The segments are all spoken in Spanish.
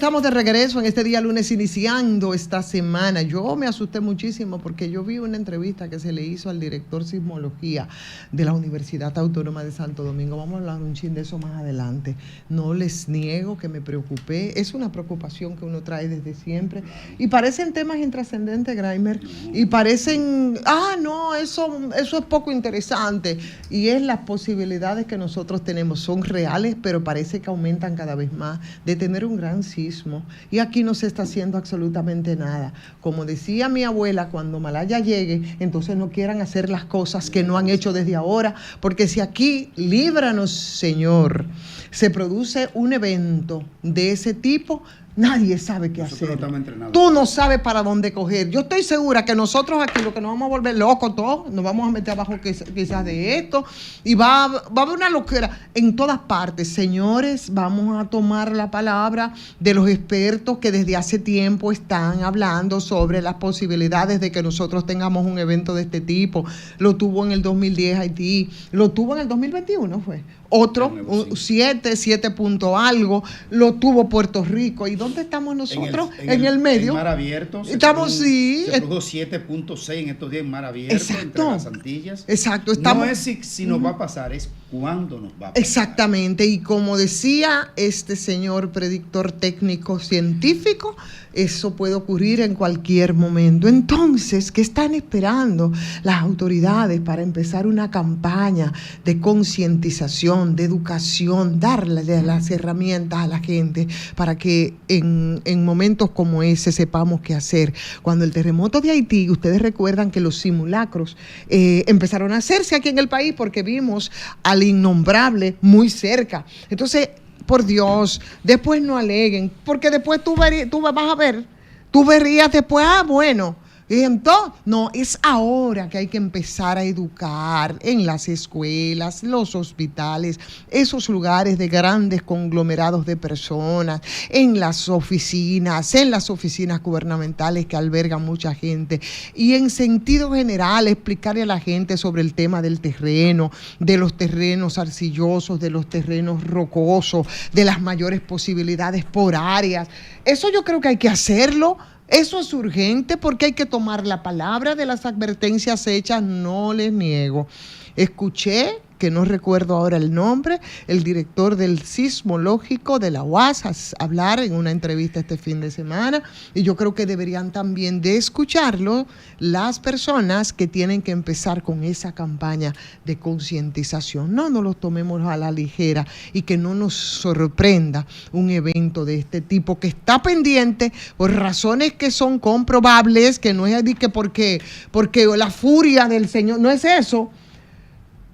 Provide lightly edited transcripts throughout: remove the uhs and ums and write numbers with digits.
estamos de regreso en este día lunes iniciando esta semana. Yo me asusté muchísimo porque yo vi una entrevista que se le hizo al director sismología de la Universidad Autónoma de Santo Domingo. Vamos a hablar un chin de eso más adelante. No les niego que me preocupé. Es una preocupación que uno trae desde siempre. Y parecen temas intrascendentes, Graimer. Y parecen, no, eso es poco interesante. Y es las posibilidades que nosotros tenemos. Son reales, pero parece que aumentan cada vez más de tener un gran sismo, y aquí no se está haciendo absolutamente nada. Como decía mi abuela, cuando Malaya llegue, entonces no quieran hacer las cosas que no han hecho desde ahora, porque si aquí, líbranos Señor, se produce un evento de ese tipo, nadie sabe qué hacer. Tú no sabes para dónde coger. Yo estoy segura que nosotros aquí lo que nos vamos a volver locos todos, nos vamos a meter abajo quizás de esto, y va a haber una locura en todas partes. Señores, vamos a tomar la palabra de los expertos que desde hace tiempo están hablando sobre las posibilidades de que nosotros tengamos un evento de este tipo. Lo tuvo en el 2010 Haití, lo tuvo en el 2021 fue. Otro, 7 punto algo, lo tuvo Puerto Rico. ¿Y dónde estamos nosotros? En el medio. En mar abierto. Estamos, sí. Se produjo 7.6 en estos días en mar abierto, exacto, entre las Antillas. Exacto. Estamos, no es si nos va a pasar, es cuándo nos va a pasar. Exactamente. Y como decía este señor predictor técnico científico, eso puede ocurrir en cualquier momento. Entonces, ¿qué están esperando las autoridades para empezar una campaña de concientización, de educación, darle las herramientas a la gente para que en momentos como ese sepamos qué hacer? Cuando el terremoto de Haití, ustedes recuerdan que los simulacros empezaron a hacerse aquí en el país porque vimos al innombrable muy cerca. Entonces, por Dios, después no aleguen, porque después tú vas a ver, tú verías después, bueno, y entonces, no, es ahora que hay que empezar a educar en las escuelas, los hospitales, esos lugares de grandes conglomerados de personas, en las oficinas gubernamentales que albergan mucha gente, y en sentido general explicarle a la gente sobre el tema del terreno, de los terrenos arcillosos, de los terrenos rocosos, de las mayores posibilidades por áreas. Eso yo creo que hay que hacerlo. Eso es urgente porque hay que tomar la palabra de las advertencias hechas, no les niego. Escuché, que no recuerdo ahora el nombre, el director del sismológico de la UAS hablar en una entrevista este fin de semana, y yo creo que deberían también de escucharlo las personas que tienen que empezar con esa campaña de concientización. No nos lo tomemos a la ligera y que no nos sorprenda un evento de este tipo que está pendiente por razones que son comprobables, que no es de que porque la furia del Señor, no es eso.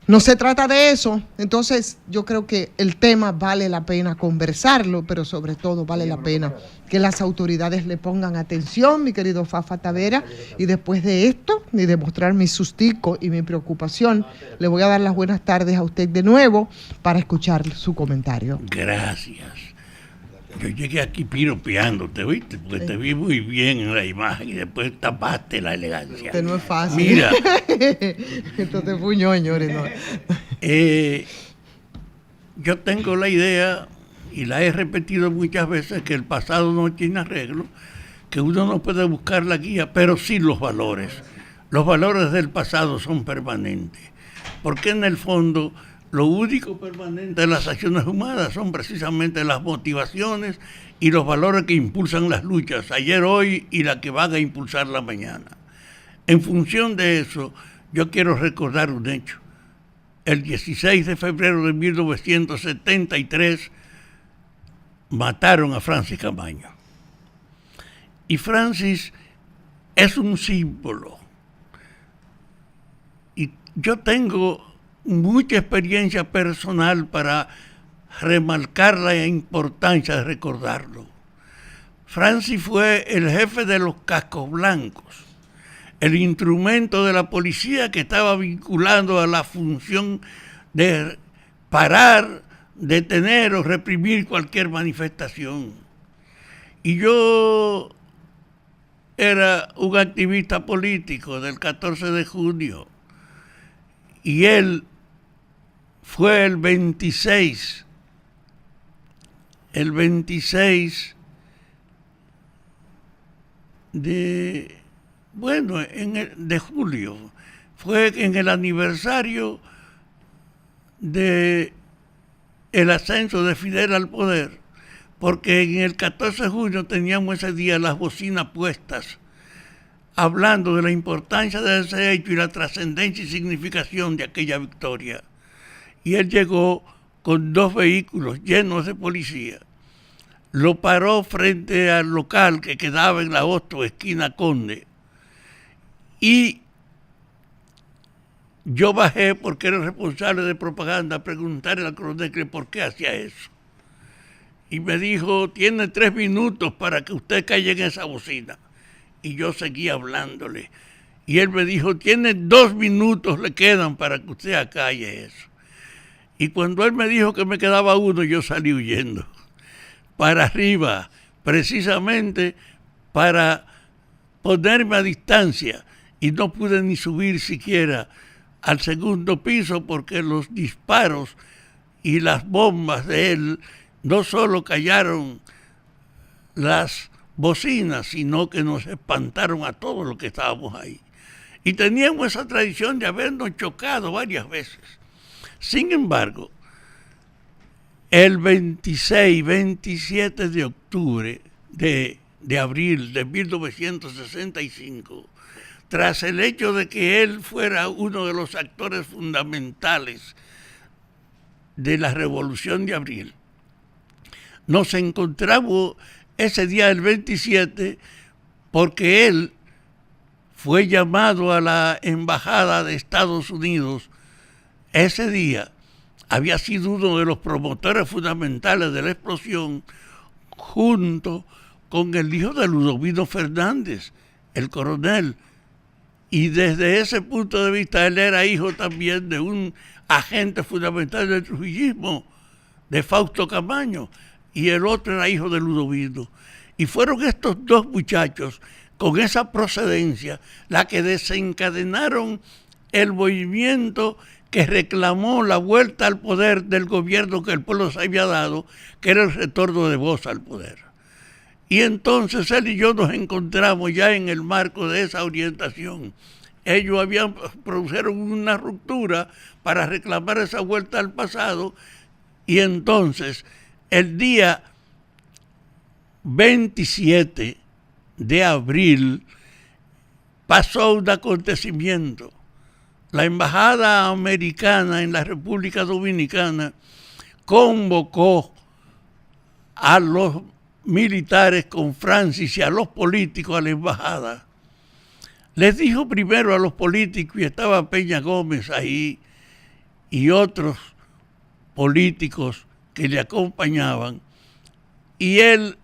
No se trata de eso. Entonces, yo creo que el tema vale la pena conversarlo, pero sobre todo vale la pena que las autoridades le pongan atención, mi querido Fafa Tavera. Y después de esto, y de mostrar mi sustico y mi preocupación, le voy a dar las buenas tardes a usted de nuevo para escuchar su comentario. Gracias. Yo llegué aquí piropeándote, ¿oíste? Porque sí, te vi muy bien en la imagen y después tapaste la elegancia. Este no es fácil. Mira. Esto te puñó, señores. No. Yo tengo la idea, y la he repetido muchas veces, que el pasado no tiene arreglo, que uno no puede buscar la guía, pero sí los valores. Los valores del pasado son permanentes. Porque en el fondo, lo único permanente de las acciones humanas son precisamente las motivaciones y los valores que impulsan las luchas, ayer, hoy y la que van a impulsar la mañana. En función de eso, yo quiero recordar un hecho. El 16 de febrero de 1973 mataron a Francis Camaño. Y Francis es un símbolo. Y yo tengo mucha experiencia personal para remarcar la importancia de recordarlo. Francis fue el jefe de los cascos blancos, el instrumento de la policía que estaba vinculado a la función de parar, detener o reprimir cualquier manifestación. Y yo era un activista político del 14 de junio y él fue el 26 de julio. Fue en el aniversario de el ascenso de Fidel al poder, porque en el 14 de junio teníamos ese día las bocinas puestas, hablando de la importancia de ese hecho y la trascendencia y significación de aquella victoria. Y él llegó con 2 vehículos llenos de policía. Lo paró frente al local que quedaba en la Hostos, esquina Conde. Y yo bajé, porque era el responsable de propaganda, a preguntarle al coronel que por qué hacía eso. Y me dijo, tiene 3 minutos para que usted calle en esa bocina. Y yo seguía hablándole. Y él me dijo, tiene 2 minutos le quedan para que usted acalle eso. Y cuando él me dijo que me quedaba 1, yo salí huyendo para arriba, precisamente para ponerme a distancia. Y no pude ni subir siquiera al 2.º piso, porque los disparos y las bombas de él no solo callaron las bocinas, sino que nos espantaron a todos los que estábamos ahí. Y teníamos esa tradición de habernos chocado varias veces. Sin embargo, el 26, 27 de octubre de abril de 1965, tras el hecho de que él fuera uno de los actores fundamentales de la Revolución de Abril, nos encontramos ese día, el 27, porque él fue llamado a la Embajada de Estados Unidos. Ese día había sido uno de los promotores fundamentales de la explosión, junto con el hijo de Ludovino Fernández, el coronel. Y desde ese punto de vista, él era hijo también de un agente fundamental del trujillismo, de Fausto Camaño, y el otro era hijo de Ludovino. Y fueron estos 2 muchachos, con esa procedencia, la que desencadenaron el movimiento que reclamó la vuelta al poder del gobierno que el pueblo se había dado, que era el retorno de Boza al poder. Y entonces él y yo nos encontramos ya en el marco de esa orientación. Ellos produjeron una ruptura para reclamar esa vuelta al pasado, y entonces el día 27 de abril pasó un acontecimiento. La Embajada Americana en la República Dominicana convocó a los militares con Francis y a los políticos a la embajada. Les dijo primero a los políticos, y estaba Peña Gómez ahí y otros políticos que le acompañaban, y el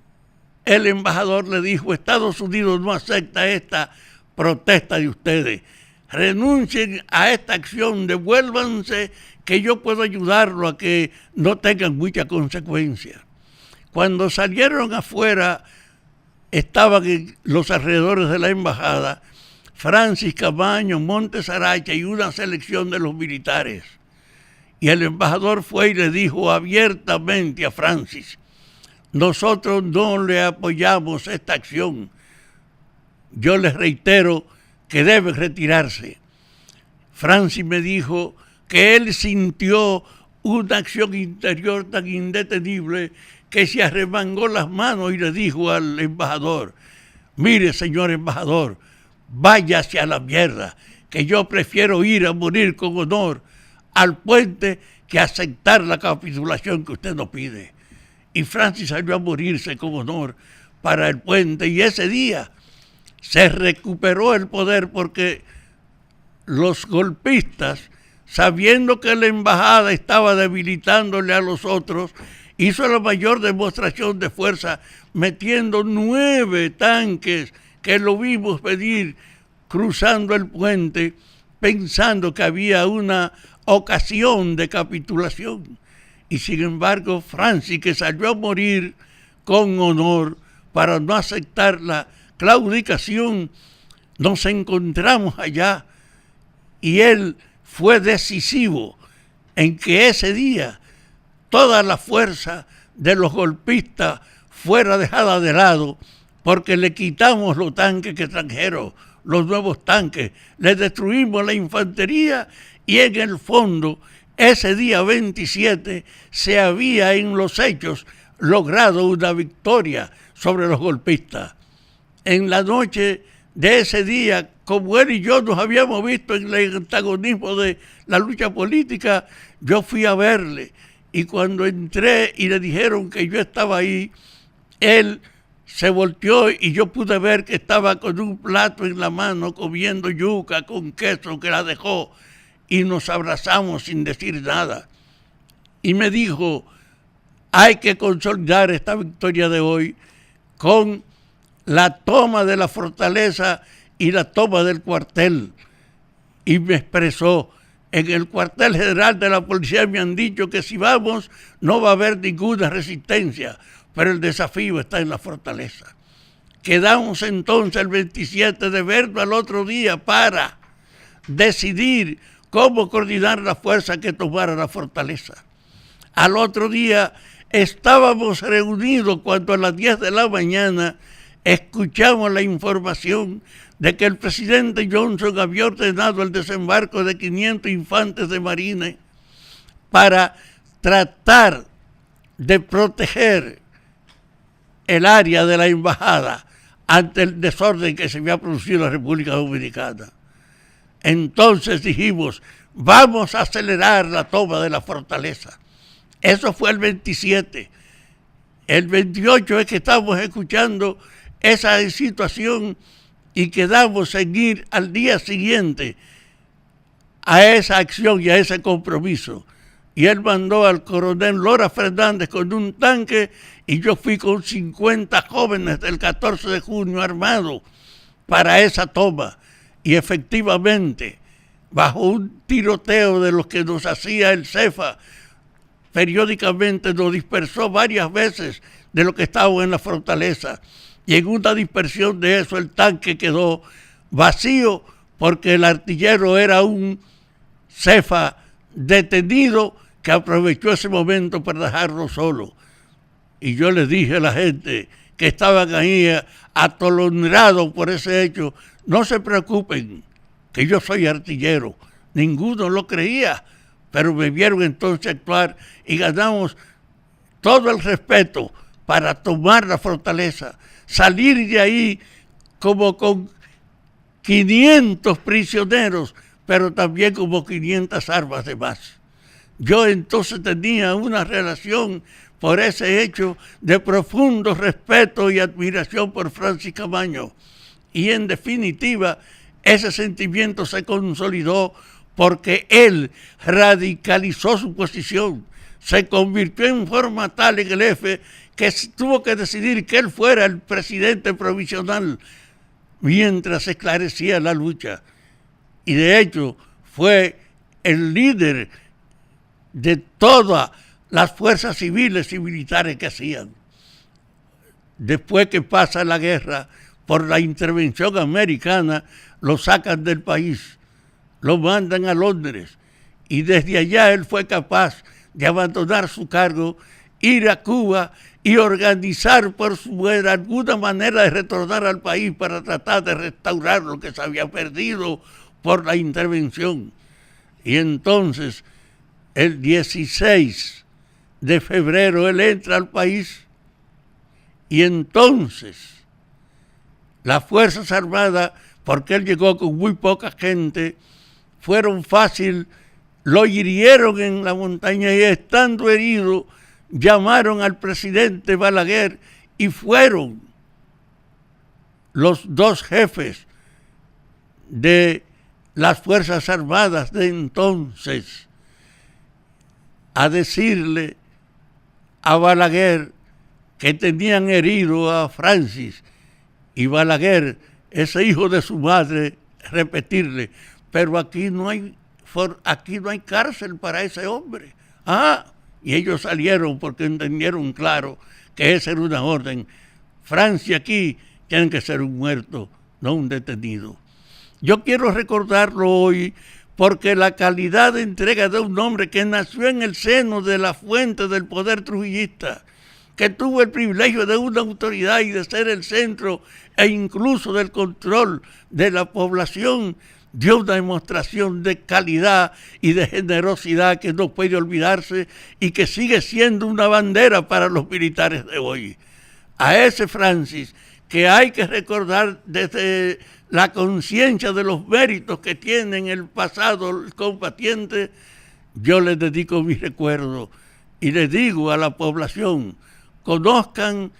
embajador le dijo, Estados Unidos no acepta esta protesta de ustedes, renuncien a esta acción, devuélvanse, que yo puedo ayudarlo a que no tengan mucha consecuencia. Cuando salieron afuera, estaban en los alrededores de la embajada Francis Camaño, Montes Aracha y una selección de los militares. Y el embajador fue y le dijo abiertamente a Francis, nosotros no le apoyamos esta acción. Yo les reitero que debe retirarse. Francis me dijo que él sintió una acción interior tan indetenible que se arremangó las manos y le dijo al embajador, mire, señor embajador, váyase a la mierda, que yo prefiero ir a morir con honor al puente que aceptar la capitulación que usted nos pide. Y Francis salió a morirse con honor para el puente, y ese día se recuperó el poder, porque los golpistas, sabiendo que la embajada estaba debilitándole a los otros, hizo la mayor demostración de fuerza, metiendo 9 tanques que lo vimos venir cruzando el puente, pensando que había una ocasión de capitulación. Y sin embargo, Francis, que salió a morir con honor para no aceptar la claudicación, nos encontramos allá, y él fue decisivo en que ese día toda la fuerza de los golpistas fuera dejada de lado porque le quitamos los tanques extranjeros, los nuevos tanques, le destruimos la infantería y en el fondo ese día 27 se había en los hechos logrado una victoria sobre los golpistas. En la noche de ese día, como él y yo nos habíamos visto en el antagonismo de la lucha política, yo fui a verle y cuando entré y le dijeron que yo estaba ahí, él se volteó y yo pude ver que estaba con un plato en la mano comiendo yuca con queso que la dejó y nos abrazamos sin decir nada. Y me dijo, hay que consolidar esta victoria de hoy con la toma de la fortaleza y la toma del cuartel. Y me expresó, en el cuartel general de la policía me han dicho que si vamos no va a haber ninguna resistencia, pero el desafío está en la fortaleza. Quedamos entonces el 27 de verlo al otro día para decidir cómo coordinar la fuerza que tomara la fortaleza. Al otro día estábamos reunidos cuando a las 10 de la mañana escuchamos la información de que el presidente Johnson había ordenado el desembarco de 500 infantes de marina para tratar de proteger el área de la embajada ante el desorden que se había producido en la República Dominicana. Entonces dijimos, vamos a acelerar la toma de la fortaleza. Eso fue el 27. El 28 es que estamos escuchando esa situación y quedamos en ir al día siguiente a esa acción y a ese compromiso. Y él mandó al coronel Lora Fernández con un tanque y yo fui con 50 jóvenes del 14 de junio armados para esa toma. Y efectivamente, bajo un tiroteo de los que nos hacía el CEFA, periódicamente nos dispersó varias veces de lo que estaba en la fortaleza. Y en una dispersión de eso el tanque quedó vacío porque el artillero era un CEFA detenido que aprovechó ese momento para dejarlo solo. Y yo les dije a la gente que estaban ahí atolondrados por ese hecho, no se preocupen, que yo soy artillero. Ninguno lo creía, pero me vieron entonces actuar y ganamos todo el respeto para tomar la fortaleza, salir de ahí como con 500 prisioneros, pero también como 500 armas de más. Yo entonces tenía una relación por ese hecho de profundo respeto y admiración por Francis Camaño. Y en definitiva, ese sentimiento se consolidó porque él radicalizó su posición, se convirtió en forma tal en el F que tuvo que decidir que él fuera el presidente provisional mientras se esclarecía la lucha. Y de hecho fue el líder de todas las fuerzas civiles y militares que hacían. Después que pasa la guerra, por la intervención americana, lo sacan del país, lo mandan a Londres y desde allá él fue capaz de abandonar su cargo, ir a Cuba y organizar por alguna manera de retornar al país para tratar de restaurar lo que se había perdido por la intervención. Y entonces, el 16 de febrero, él entra al país y entonces las Fuerzas Armadas, porque él llegó con muy poca gente, fueron fácil, lo hirieron en la montaña y estando herido, llamaron al presidente Balaguer y fueron los dos jefes de las Fuerzas Armadas de entonces a decirle a Balaguer que tenían herido a Francis y Balaguer, ese hijo de su madre, repetirle, pero aquí no hay cárcel para ese hombre. Y ellos salieron porque entendieron claro que esa era una orden. Francia aquí tiene que ser un muerto, no un detenido. Yo quiero recordarlo hoy porque la calidad de entrega de un hombre que nació en el seno de la fuente del poder trujillista que tuvo el privilegio de una autoridad y de ser el centro e incluso del control de la población, dio una demostración de calidad y de generosidad que no puede olvidarse y que sigue siendo una bandera para los militares de hoy. A ese Francis, que hay que recordar desde la conciencia de los méritos que tiene en el pasado el combatiente, yo le dedico mi recuerdo y le digo a la población, conozcan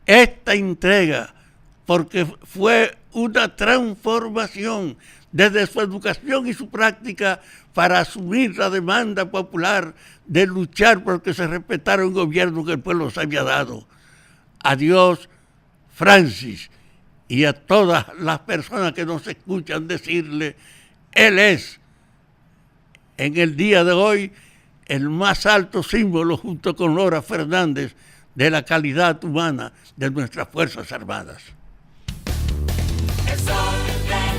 esta entrega, porque fue una transformación desde su educación y su práctica para asumir la demanda popular de luchar porque se respetara un gobierno que el pueblo se había dado. Adiós, Francis, y a todas las personas que nos escuchan decirle, él es, en el día de hoy, el más alto símbolo, junto con Lora Fernández, de la calidad humana de nuestras Fuerzas Armadas. El sol